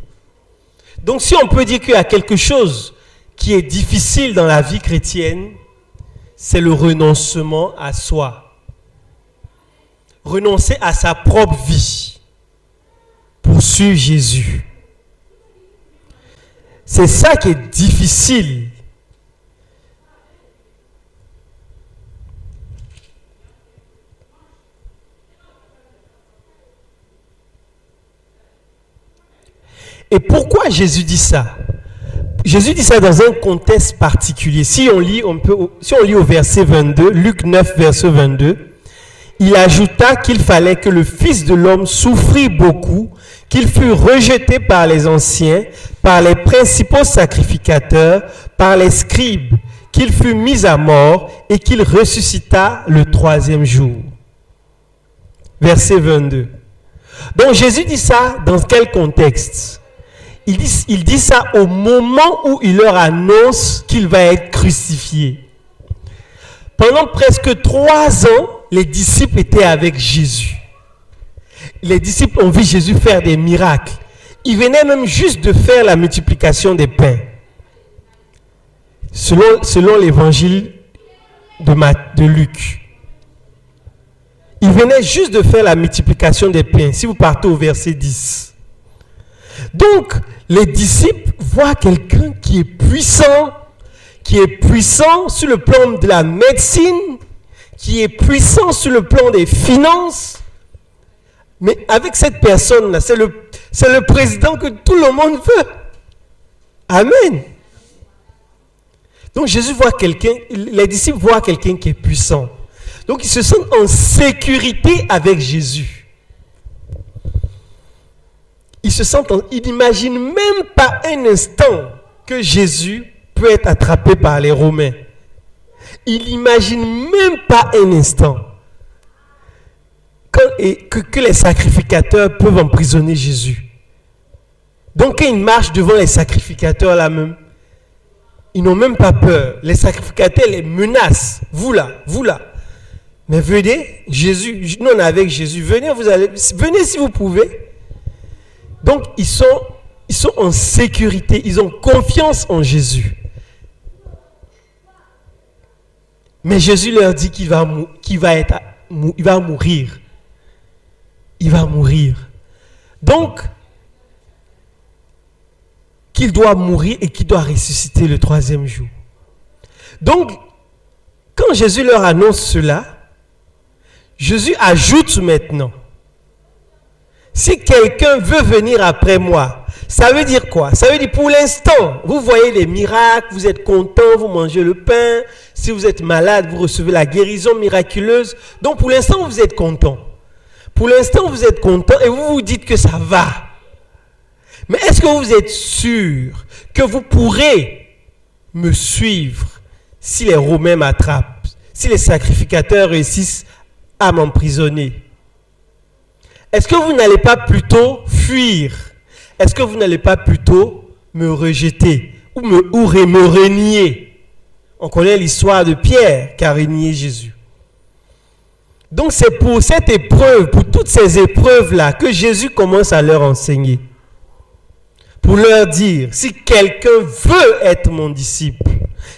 Speaker 1: Donc si on peut dire qu'il y a quelque chose qui est difficile dans la vie chrétienne, c'est le renoncement à soi. Renoncer à sa propre vie pour suivre Jésus. C'est ça qui est difficile. Et pourquoi Jésus dit ça? Jésus dit ça dans un contexte particulier. Si on lit au verset 22, Luc 9, verset 22, il ajouta qu'il fallait que le Fils de l'homme souffrit beaucoup, qu'il fût rejeté par les anciens, par les principaux sacrificateurs, par les scribes, qu'il fût mis à mort et qu'il ressuscita le troisième jour. Verset 22. Donc Jésus dit ça dans quel contexte? Il dit ça au moment où il leur annonce qu'il va être crucifié. Pendant presque 3 ans, les disciples étaient avec Jésus. Les disciples ont vu Jésus faire des miracles. Il venait même juste de faire la multiplication des pains. Selon l'évangile de Luc. Il venait juste de faire la multiplication des pains. Si vous partez au verset 10. Donc, les disciples voient quelqu'un qui est puissant sur le plan de la médecine, qui est puissant sur le plan des finances. Mais avec cette personne-là, c'est le président que tout le monde veut. Amen. Donc Jésus voit quelqu'un, les disciples voient quelqu'un qui est puissant. Donc ils se sentent en sécurité avec Jésus. Ils n'imaginent même pas un instant que Jésus peut être attrapé par les Romains. Ils n'imaginent même pas un instant que les sacrificateurs peuvent emprisonner Jésus. Donc quand ils marchent devant les sacrificateurs là même, ils n'ont même pas peur. Les sacrificateurs les menacent. Vous là. Mais venez, Jésus, nous on est avec Jésus. Venez si vous pouvez. Donc ils sont en sécurité. Ils ont confiance en Jésus. Mais Jésus leur dit qu'il va mourir. Il va mourir. Donc, qu'il doit mourir et qu'il doit ressusciter le troisième jour. Donc, quand Jésus leur annonce cela, Jésus ajoute maintenant, si quelqu'un veut venir après moi, ça veut dire quoi? Ça veut dire pour l'instant, vous voyez les miracles, vous êtes content, vous mangez le pain. Si vous êtes malade, vous recevez la guérison miraculeuse. Donc pour l'instant, vous êtes content. Pour l'instant, vous êtes content et vous vous dites que ça va. Mais est-ce que vous êtes sûr que vous pourrez me suivre si les Romains m'attrapent, si les sacrificateurs réussissent à m'emprisonner? Est-ce que vous n'allez pas plutôt fuir? Est-ce que vous n'allez pas plutôt me rejeter ou me renier? On connaît l'histoire de Pierre qui a renié Jésus. Donc c'est pour cette épreuve, pour toutes ces épreuves-là que Jésus commence à leur enseigner. Pour leur dire, si quelqu'un veut être mon disciple,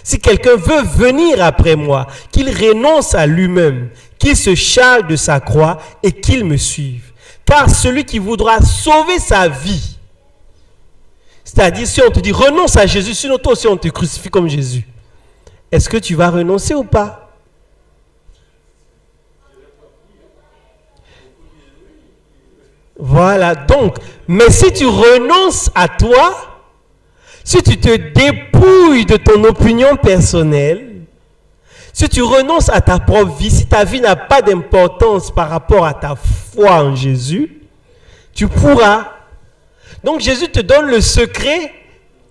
Speaker 1: si quelqu'un veut venir après moi, qu'il renonce à lui-même, qu'il se charge de sa croix et qu'il me suive. Car celui qui voudra sauver sa vie, c'est-à-dire si on te dit renonce à Jésus, sinon toi aussi on te crucifie comme Jésus, est-ce que tu vas renoncer ou pas? Voilà, donc, mais si tu renonces à toi, si tu te dépouilles de ton opinion personnelle, si tu renonces à ta propre vie, si ta vie n'a pas d'importance par rapport à ta foi en Jésus, tu pourras. Donc Jésus te donne le secret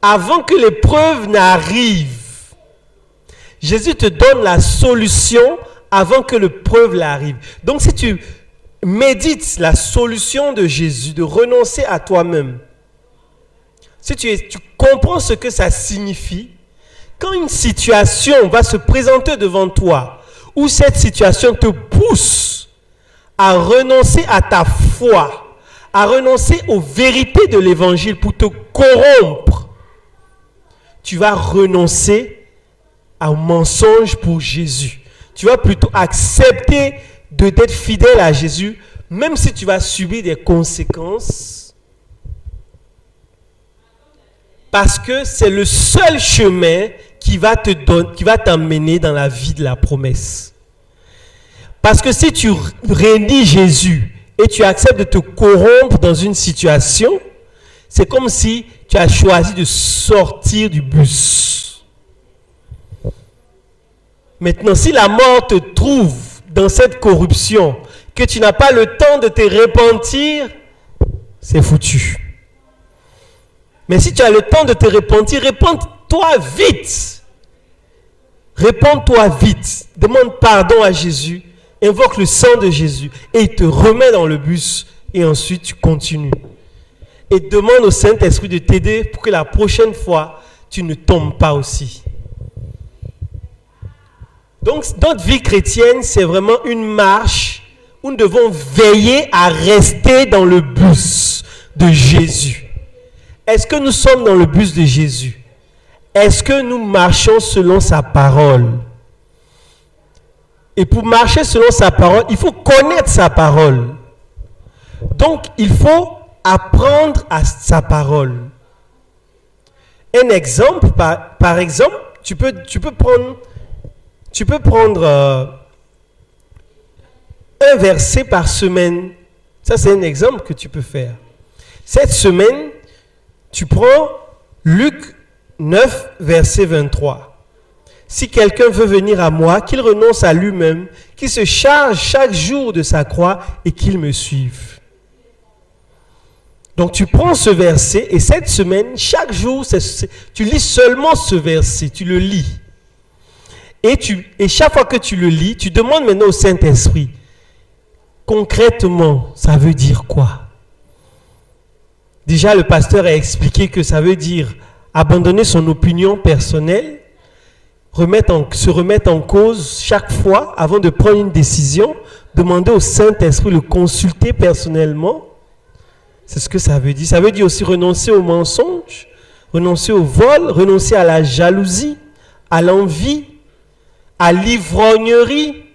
Speaker 1: avant que l'épreuve n'arrive. Jésus te donne la solution avant que l'épreuve n'arrive. Donc si tu médites la solution de Jésus, de renoncer à toi-même, si tu comprends ce que ça signifie, quand une situation va se présenter devant toi, où cette situation te pousse à renoncer à ta foi, à renoncer aux vérités de l'évangile pour te corrompre, tu vas renoncer au mensonge pour Jésus. Tu vas plutôt accepter d'être fidèle à Jésus, même si tu vas subir des conséquences, parce que c'est le seul chemin qui va t'emmener dans la vie de la promesse. Parce que si tu renies Jésus et tu acceptes de te corrompre dans une situation, c'est comme si tu as choisi de sortir du bus. Maintenant, si la mort te trouve dans cette corruption, que tu n'as pas le temps de te repentir, c'est foutu. Mais si tu as le temps de te repentir, repens-toi vite. Repens-toi vite. Demande pardon à Jésus. Invoque le sang de Jésus. Et il te remet dans le bus. Et ensuite, tu continues. Et demande au Saint-Esprit de t'aider pour que la prochaine fois, tu ne tombes pas aussi. Donc, notre vie chrétienne, c'est vraiment une marche où nous devons veiller à rester dans le bus de Jésus. Est-ce que nous sommes dans le bus de Jésus? Est-ce que nous marchons selon sa parole? Et pour marcher selon sa parole, il faut connaître sa parole. Donc, il faut apprendre à sa parole. Un exemple, par exemple, tu peux prendre un verset par semaine. Ça, c'est un exemple que tu peux faire. Cette semaine, tu prends Luc 9, verset 23. Si quelqu'un veut venir à moi, qu'il renonce à lui-même, qu'il se charge chaque jour de sa croix et qu'il me suive. Donc tu prends ce verset et cette semaine, chaque jour, tu lis seulement ce verset, tu le lis. Et chaque fois que tu le lis, tu demandes maintenant au Saint-Esprit, concrètement, ça veut dire quoi? Déjà, le pasteur a expliqué que ça veut dire abandonner son opinion personnelle, se remettre en cause chaque fois avant de prendre une décision, demander au Saint-Esprit de le consulter personnellement. C'est ce que ça veut dire. Ça veut dire aussi renoncer au mensonge, renoncer au vol, renoncer à la jalousie, à l'envie, à l'ivrognerie,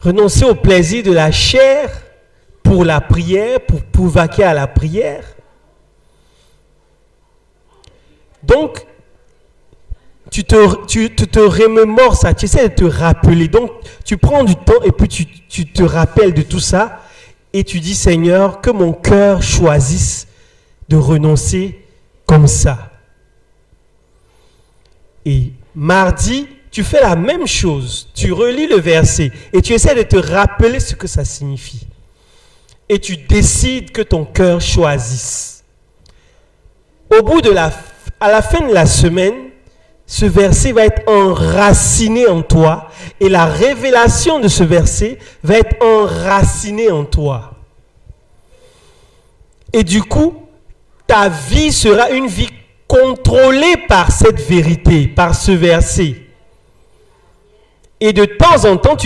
Speaker 1: renoncer au plaisir de la chair pour la prière, pour vaquer à la prière. Donc, tu te remémores ça, tu essaies de te rappeler. Donc, tu prends du temps et puis tu te rappelles de tout ça et tu dis, Seigneur, que mon cœur choisisse de renoncer comme ça. Et mardi, tu fais la même chose. Tu relis le verset et tu essaies de te rappeler ce que ça signifie. Et tu décides que ton cœur choisisse. À la fin de la semaine, ce verset va être enraciné en toi et la révélation de ce verset va être enracinée en toi. Et du coup, ta vie sera une vie contrôlée par cette vérité, par ce verset. Et de temps en temps,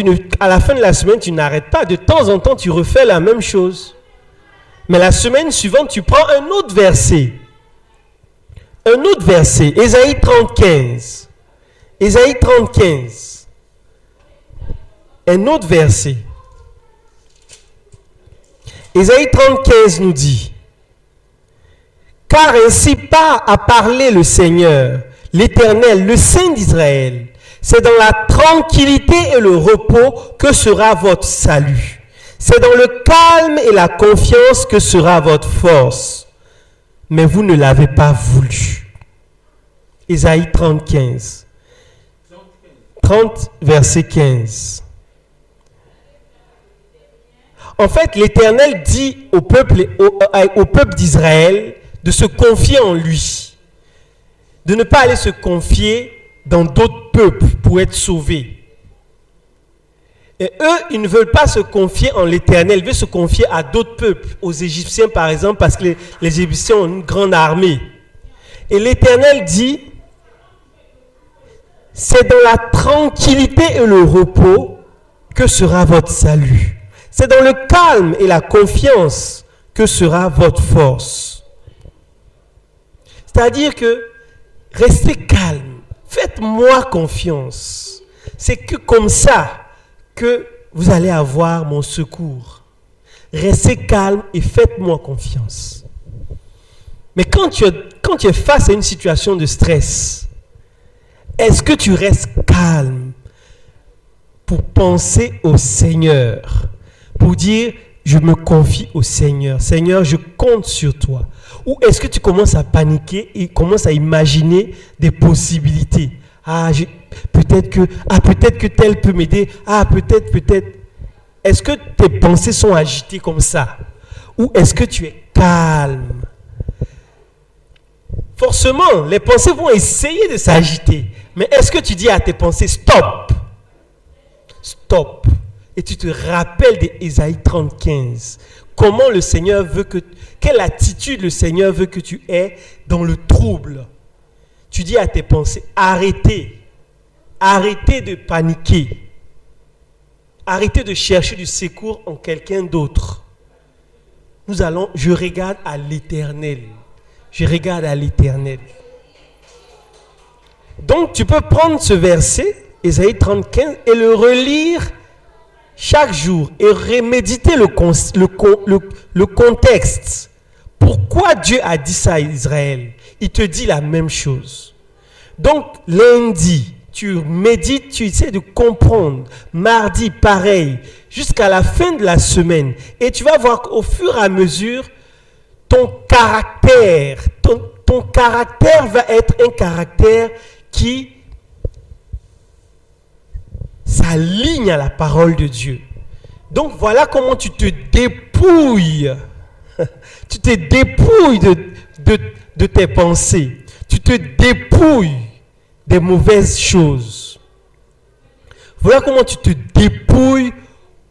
Speaker 1: à la fin de la semaine, tu n'arrêtes pas. De temps en temps, tu refais la même chose. Mais la semaine suivante, tu prends un autre verset. Un autre verset, Ésaïe 35. Ésaïe 35. Un autre verset. Ésaïe 35 nous dit, « Car ainsi a parlé le Seigneur, l'Éternel, le Saint d'Israël. C'est dans la tranquillité et le repos que sera votre salut. C'est dans le calme et la confiance que sera votre force. Mais vous ne l'avez pas voulu. Ésaïe 30, verset 15. En fait, l'Éternel dit au peuple d'Israël de se confier en lui, de ne pas aller se confier dans d'autres peuples pour être sauvés. Et eux, ils ne veulent pas se confier en l'Éternel, ils veulent se confier à d'autres peuples, aux Égyptiens par exemple, parce que les Égyptiens ont une grande armée. Et l'Éternel dit, c'est dans la tranquillité et le repos que sera votre salut. C'est dans le calme et la confiance que sera votre force. C'est-à-dire que restez calme, faites-moi confiance. C'est que comme ça que vous allez avoir mon secours. Restez calme et faites-moi confiance. Mais quand tu es face à une situation de stress, est-ce que tu restes calme pour penser au Seigneur? Pour dire, je me confie au Seigneur. Seigneur, je compte sur toi. Ou est-ce que tu commences à paniquer et commences à imaginer des possibilités? Peut-être que tel peut m'aider. Peut-être. Est-ce que tes pensées sont agitées comme ça? Ou est-ce que tu es calme? Forcément, les pensées vont essayer de s'agiter. Mais est-ce que tu dis à tes pensées, stop? Stop. Et tu te rappelles d'Ésaïe 35. Comment le Seigneur veut quelle attitude le Seigneur veut que tu aies dans le trouble. Tu dis à tes pensées, arrêtez de paniquer. Arrêtez de chercher du secours en quelqu'un d'autre. Je regarde à l'Éternel. Je regarde à l'Éternel. Donc tu peux prendre ce verset, Ésaïe 35, et le relire chaque jour et reméditer le contexte. Pourquoi Dieu a dit ça à Israël? Il te dit la même chose. Donc lundi, tu médites, tu essaies de comprendre. Mardi, pareil, jusqu'à la fin de la semaine. Et tu vas voir qu'au fur et à mesure, ton caractère va être un caractère qui s'aligne à la parole de Dieu. Donc voilà comment tu te dépouilles. Tu te dépouilles de tes pensées. Tu te dépouilles des mauvaises choses. Voilà comment tu te dépouilles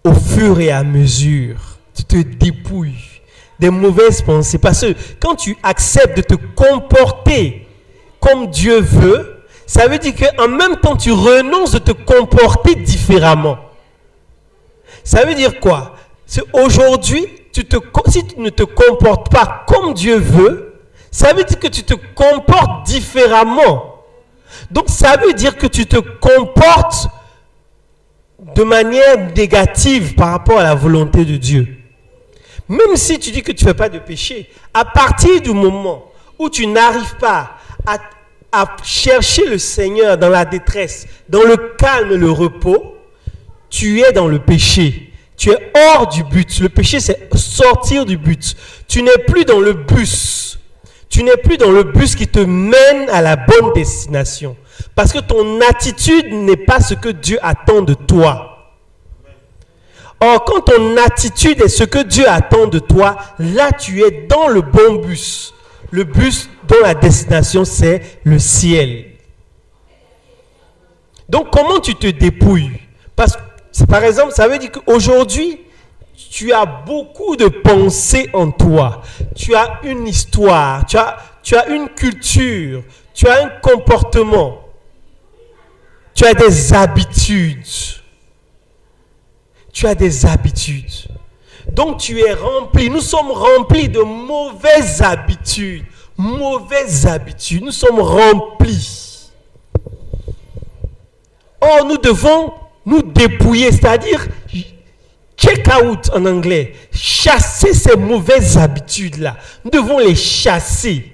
Speaker 1: au fur et à mesure. Tu te dépouilles des mauvaises pensées. Parce que quand tu acceptes de te comporter comme Dieu veut, ça veut dire qu'en même temps, tu renonces de te comporter différemment. Ça veut dire quoi? C'est aujourd'hui, si tu ne te comportes pas comme Dieu veut, ça veut dire que tu te comportes différemment. Donc, ça veut dire que tu te comportes de manière négative par rapport à la volonté de Dieu. Même si tu dis que tu ne fais pas de péché, à partir du moment où tu n'arrives pas à chercher le Seigneur dans la détresse, dans le calme et le repos, tu es dans le péché. Tu es hors du but. Le péché, c'est sortir du but. Tu n'es plus dans le bus. Tu n'es plus dans le bus qui te mène à la bonne destination. Parce que ton attitude n'est pas ce que Dieu attend de toi. Or, quand ton attitude est ce que Dieu attend de toi, là, tu es dans le bon bus. Le bus dont la destination, c'est le ciel. Donc, comment tu te dépouilles? Parce que, par exemple, ça veut dire qu'aujourd'hui, tu as beaucoup de pensées en toi. Tu as une histoire, tu as une culture, tu as un comportement, tu as des habitudes. Tu as des habitudes. Donc tu es rempli, nous sommes remplis de mauvaises habitudes. Mauvaises habitudes, nous sommes remplis. Or, nous devons nous dépouiller, c'est-à-dire check out en anglais, chasser ces mauvaises habitudes-là. Nous devons les chasser.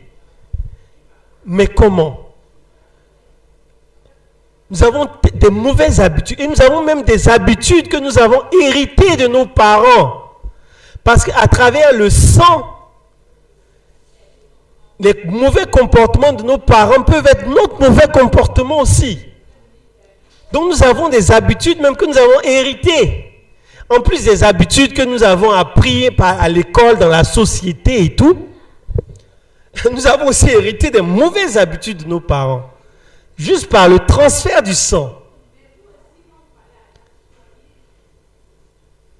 Speaker 1: Mais comment? Nous avons des mauvaises habitudes. Et nous avons même des habitudes que nous avons héritées de nos parents. Parce qu'à travers le sang, les mauvais comportements de nos parents peuvent être notre mauvais comportement aussi. Donc nous avons des habitudes même que nous avons héritées. En plus des habitudes que nous avons apprises à l'école, dans la société et tout, nous avons aussi hérité des mauvaises habitudes de nos parents. Juste par le transfert du sang.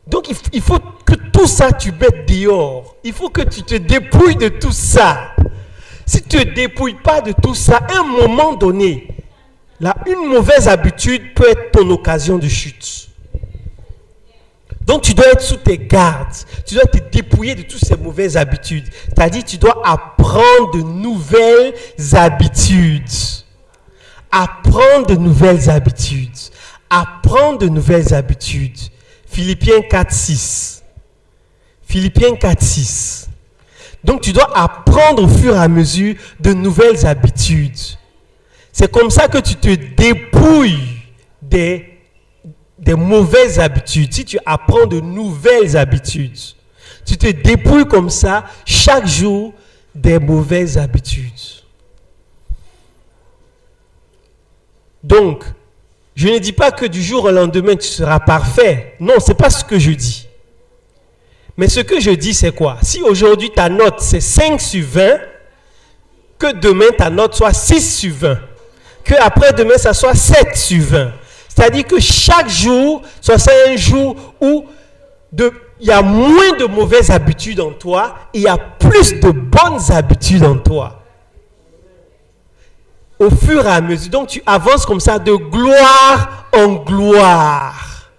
Speaker 1: Donc il faut que tout ça tu mettes dehors. Il faut que tu te dépouilles de tout ça. Si tu ne te dépouilles pas de tout ça, à un moment donné, là, une mauvaise habitude peut être ton occasion de chute. Donc tu dois être sous tes gardes. Tu dois te dépouiller de toutes ces mauvaises habitudes. C'est-à-dire tu dois apprendre de nouvelles habitudes. Apprendre de nouvelles habitudes. Apprendre de nouvelles habitudes. Philippiens 4:6. Philippiens 4:6. Donc tu dois apprendre au fur et à mesure de nouvelles habitudes. C'est comme ça que tu te dépouilles des mauvaises habitudes. Si tu apprends de nouvelles habitudes, tu te dépouilles comme ça chaque jour des mauvaises habitudes. Donc, je ne dis pas que du jour au lendemain tu seras parfait. Non, ce n'est pas ce que je dis. Mais ce que je dis, c'est quoi? Si aujourd'hui ta note c'est 5 sur 20, que demain ta note soit 6 sur 20. Que après demain ça soit 7 sur 20. C'est-à-dire que chaque jour, soit c'est un jour où il y a moins de mauvaises habitudes en toi, et il y a plus de bonnes habitudes en toi. Au fur et à mesure. Donc tu avances comme ça de gloire en gloire.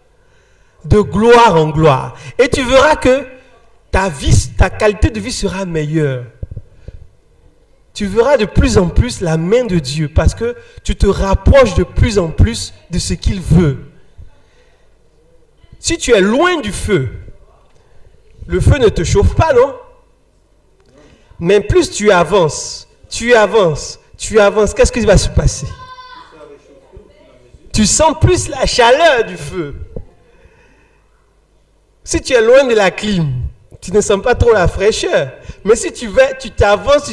Speaker 1: De gloire en gloire. Et tu verras que ta qualité de vie sera meilleure. Tu verras de plus en plus la main de Dieu parce que tu te rapproches de plus en plus de ce qu'il veut. Si tu es loin du feu, le feu ne te chauffe pas, non? Mais plus tu avances, qu'est-ce qui va se passer? Tu sens plus la chaleur du feu. Si tu es loin de la clim, tu ne sens pas trop la fraîcheur. Mais si tu t'avances,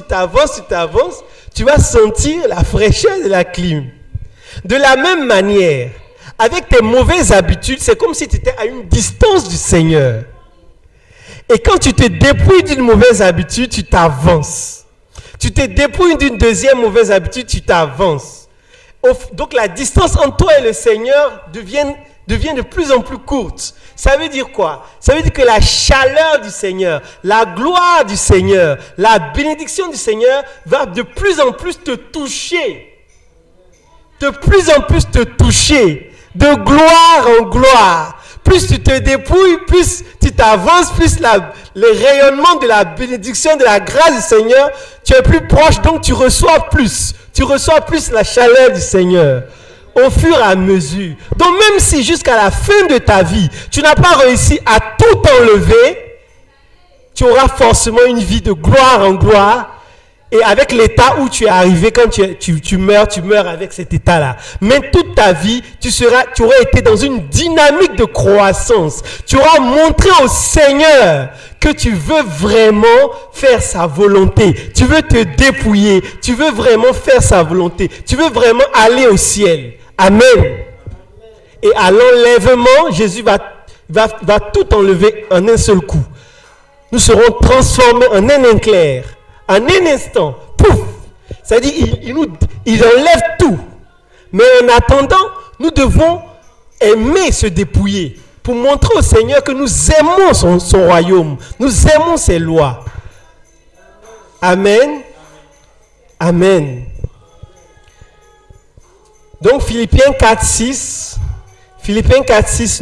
Speaker 1: tu vas sentir la fraîcheur de la clim. De la même manière, avec tes mauvaises habitudes, c'est comme si tu étais à une distance du Seigneur. Et quand tu te dépouilles d'une mauvaise habitude, tu t'avances. Tu te dépouilles d'une deuxième mauvaise habitude, tu t'avances. Donc la distance entre toi et le Seigneur devient de plus en plus courte. Ça veut dire quoi? Ça veut dire que la chaleur du Seigneur, la gloire du Seigneur, la bénédiction du Seigneur va de plus en plus te toucher. De plus en plus te toucher. De gloire en gloire. Plus tu te dépouilles, plus tu t'avances, plus le rayonnement de la bénédiction, de la grâce du Seigneur, tu es plus proche, donc tu reçois plus. Tu reçois plus la chaleur du Seigneur. Au fur et à mesure. Donc même si jusqu'à la fin de ta vie, tu n'as pas réussi à tout enlever, tu auras forcément une vie de gloire en gloire. Et avec l'état où tu es arrivé, quand tu meurs avec cet état-là. Mais toute ta vie, tu aurais été dans une dynamique de croissance. Tu auras montré au Seigneur que tu veux vraiment faire sa volonté. Tu veux te dépouiller. Tu veux vraiment faire sa volonté. Tu veux vraiment aller au ciel. Amen. Et à l'enlèvement, Jésus va tout enlever en un seul coup. Nous serons transformés en un éclair. En un instant, pouf! C'est-à-dire, il enlève tout. Mais en attendant, nous devons aimer se dépouiller pour montrer au Seigneur que nous aimons son royaume. Nous aimons ses lois. Amen. Amen. Donc, Philippiens 4:6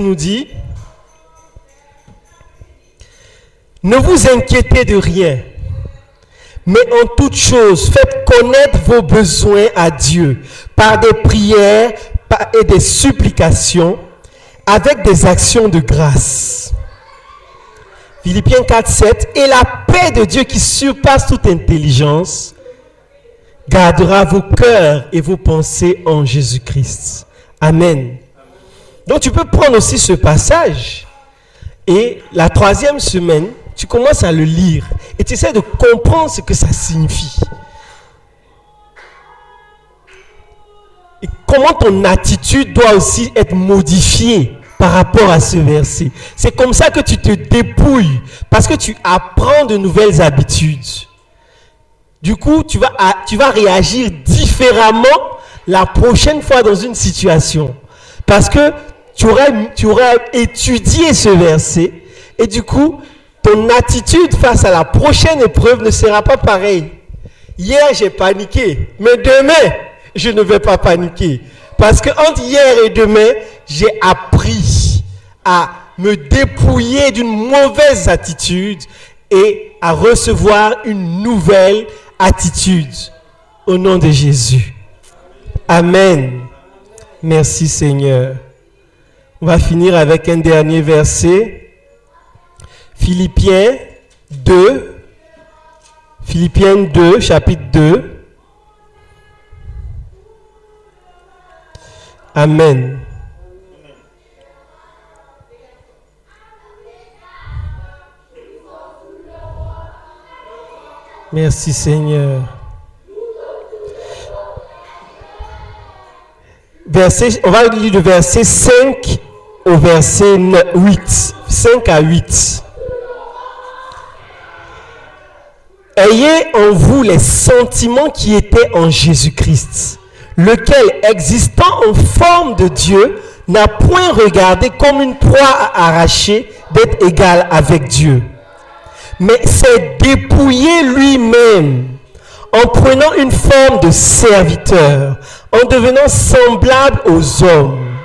Speaker 1: nous dit: ne vous inquiétez de rien. Mais en toute chose, faites connaître vos besoins à Dieu par des prières et des supplications avec des actions de grâce. Philippiens 4:7. Et la paix de Dieu qui surpasse toute intelligence gardera vos cœurs et vos pensées en Jésus-Christ. Amen. Donc tu peux prendre aussi ce passage et la 3e semaine, tu commences à le lire et tu essaies de comprendre ce que ça signifie. Et comment ton attitude doit aussi être modifiée par rapport à ce verset. C'est comme ça que tu te dépouilles parce que tu apprends de nouvelles habitudes. Du coup, tu vas réagir différemment la prochaine fois dans une situation. Parce que tu auras étudié ce verset et du coup, ton attitude face à la prochaine épreuve ne sera pas pareille. Hier, j'ai paniqué, mais demain, je ne vais pas paniquer. Parce que entre hier et demain, j'ai appris à me dépouiller d'une mauvaise attitude et à recevoir une nouvelle attitude. Au nom de Jésus. Amen. Merci Seigneur. On va finir avec un dernier verset. Philippiens 2. Philippiens 2, chapitre 2. Amen. Merci Seigneur. On va lire le verset 5 au verset 8. 5 à 8. Ayez en vous les sentiments qui étaient en Jésus-Christ, lequel, existant en forme de Dieu, n'a point regardé comme une proie à arracher d'être égal avec Dieu, mais s'est dépouillé lui-même en prenant une forme de serviteur, en devenant semblable aux hommes,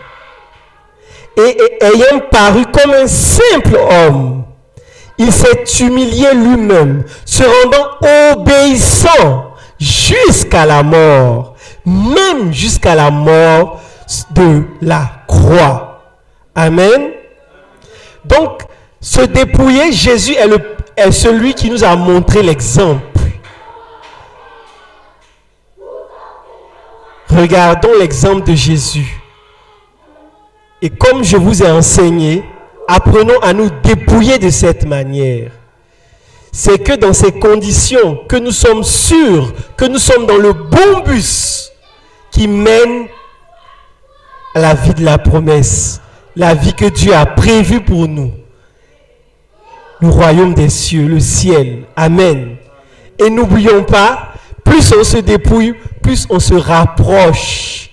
Speaker 1: et ayant paru comme un simple homme, il s'est humilié lui-même, se rendant obéissant jusqu'à la mort, même jusqu'à la mort de la croix. Amen. Donc, se dépouiller, Jésus est celui qui nous a montré l'exemple. Regardons l'exemple de Jésus. Et comme je vous ai enseigné, apprenons à nous dépouiller de cette manière. C'est que dans ces conditions que nous sommes sûrs que nous sommes dans le bon bus qui mène à la vie de la promesse, la vie que Dieu a prévue pour nous. Le royaume des cieux, le ciel. Amen. Et n'oublions pas, plus on se dépouille, plus on se rapproche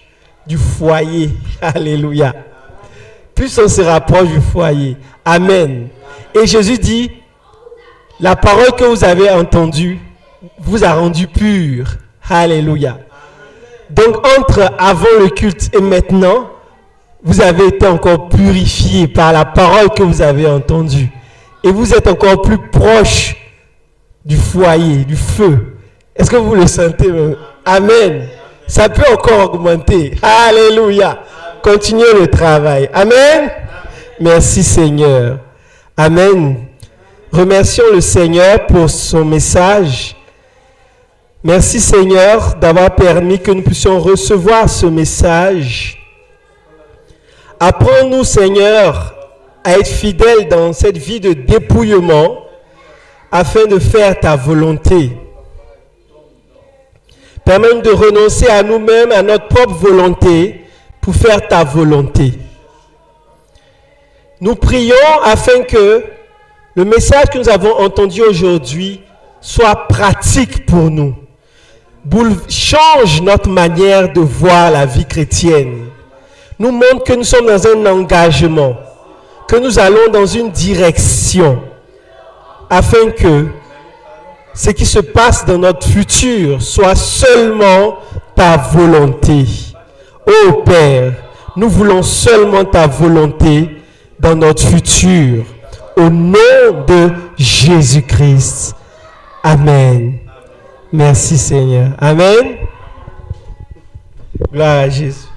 Speaker 1: du foyer. Alléluia. Plus on se rapproche du foyer. Amen. Et Jésus dit, la parole que vous avez entendue vous a rendu pur. Alléluia. Donc entre avant le culte et maintenant, vous avez été encore purifiés par la parole que vous avez entendue. Et vous êtes encore plus proche du foyer, du feu. Est-ce que vous le sentez même? Amen. Ça peut encore augmenter. Alléluia. Continuez le travail. Amen. Merci Seigneur. Amen. Remercions le Seigneur pour son message. Merci Seigneur d'avoir permis que nous puissions recevoir ce message. Apprends-nous Seigneur à être fidèles dans cette vie de dépouillement afin de faire ta volonté. Permets-nous de renoncer à nous-mêmes, à notre propre volonté pour faire ta volonté. Nous prions afin que le message que nous avons entendu aujourd'hui soit pratique pour nous. Change notre manière de voir la vie chrétienne. Nous montre que nous sommes dans un engagement, que nous allons dans une direction, afin que ce qui se passe dans notre futur soit seulement ta volonté. Ô Père, nous voulons seulement ta volonté dans notre futur. Au nom de Jésus-Christ. Amen. Merci Seigneur. Amen. Gloire à Jésus.